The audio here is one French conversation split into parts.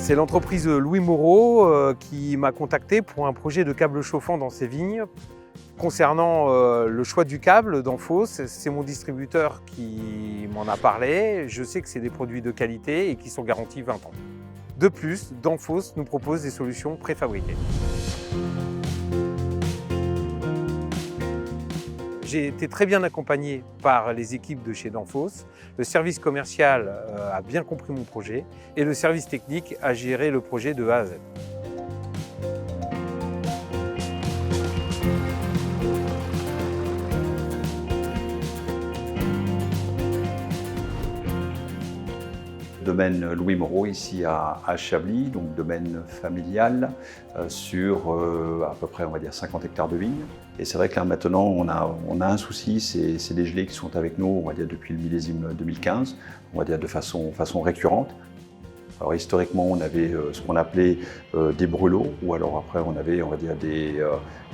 C'est l'entreprise Louis Moreau qui m'a contacté pour un projet de câble chauffant dans ses vignes. Concernant le choix du câble Danfoss, c'est mon distributeur qui m'en a parlé. Je sais que c'est des produits de qualité et qui sont garantis 20 ans. De plus, Danfoss nous propose des solutions préfabriquées. J'ai été très bien accompagné par les équipes de chez Danfoss. Le service commercial a bien compris mon projet et le service technique a géré le projet de A à Z. Domaine Louis Moreau ici à Chablis, donc domaine familial sur à peu près on va dire 50 hectares de vignes. Et c'est vrai que là maintenant on a un souci, c'est les gelées qui sont avec nous, on va dire depuis le millésime 2015, on va dire de façon récurrente. Alors historiquement on avait ce qu'on appelait des brûlots, ou alors après on avait on va dire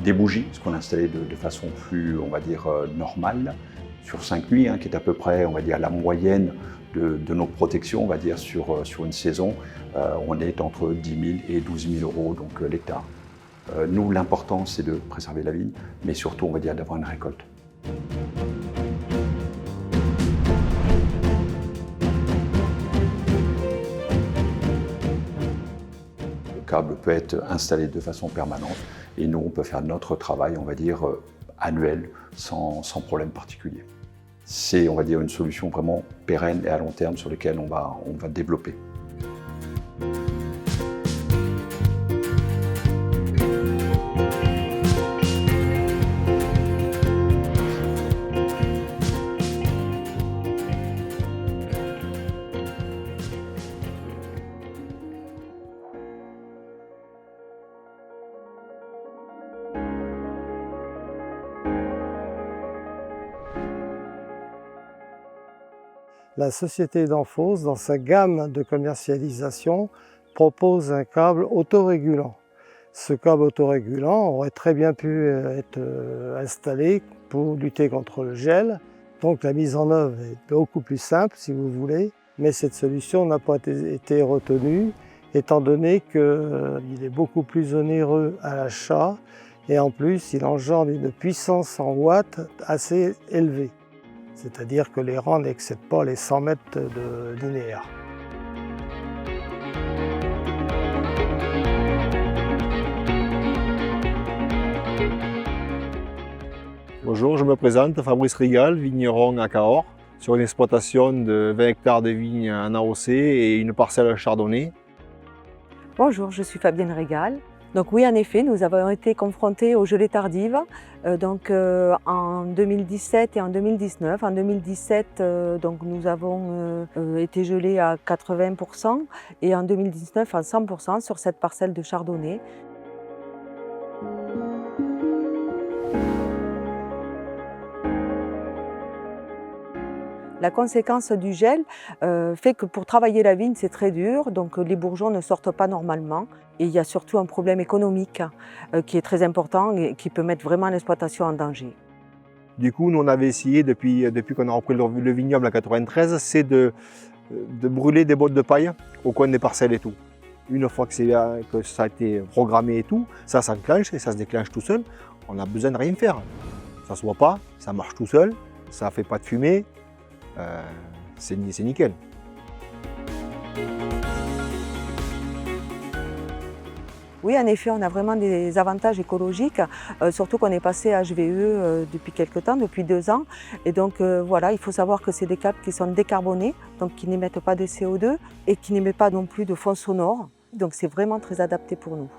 des bougies, ce qu'on installait de façon plus on va dire normale sur 5 nuits, qui est à peu près on va dire la moyenne de nos protections, on va dire, sur une saison, on est entre 10 000 et 12 000 euros donc l'hectare. Nous, l'important, c'est de préserver la vigne, mais surtout, on va dire, d'avoir une récolte. Le câble peut être installé de façon permanente et nous, on peut faire notre travail, on va dire, annuel, sans problème particulier. C'est, on va dire, une solution vraiment pérenne et à long terme sur laquelle on va développer. La société Danfoss, dans sa gamme de commercialisation, propose un câble autorégulant. Ce câble autorégulant aurait très bien pu être installé pour lutter contre le gel. Donc la mise en œuvre est beaucoup plus simple, si vous voulez, mais cette solution n'a pas été retenue, étant donné qu'il est beaucoup plus onéreux à l'achat et en plus il engendre une puissance en watts assez élevée. C'est-à-dire que les rangs n'excèdent pas les 100 mètres de linéaire. Bonjour, je me présente, Fabrice Rigal, vigneron à Cahors, sur une exploitation de 20 hectares de vignes en AOC et une parcelle chardonnay. Bonjour, je suis Fabienne Rigal. Donc oui, en effet, nous avons été confrontés aux gelées tardives en 2017 et en 2019. En 2017, nous avons été gelés à 80% et en 2019 à 100% sur cette parcelle de chardonnay. La conséquence du gel fait que pour travailler la vigne, c'est très dur, donc les bourgeons ne sortent pas normalement. Et il y a surtout un problème économique qui est très important et qui peut mettre vraiment l'exploitation en danger. Du coup, nous on avait essayé, depuis qu'on a repris le vignoble en 93, c'est de brûler des bottes de paille au coin des parcelles et tout. Une fois que ça a été programmé et tout, ça s'enclenche et ça se déclenche tout seul. On n'a besoin de rien faire. Ça ne se voit pas, ça marche tout seul, ça ne fait pas de fumée, c'est nickel. Oui, en effet, on a vraiment des avantages écologiques, surtout qu'on est passé à HVE depuis quelques temps, depuis 2 ans. Et donc voilà, il faut savoir que c'est des câbles qui sont décarbonés, donc qui n'émettent pas de CO2 et qui n'émettent pas non plus de fond sonore. Donc c'est vraiment très adapté pour nous.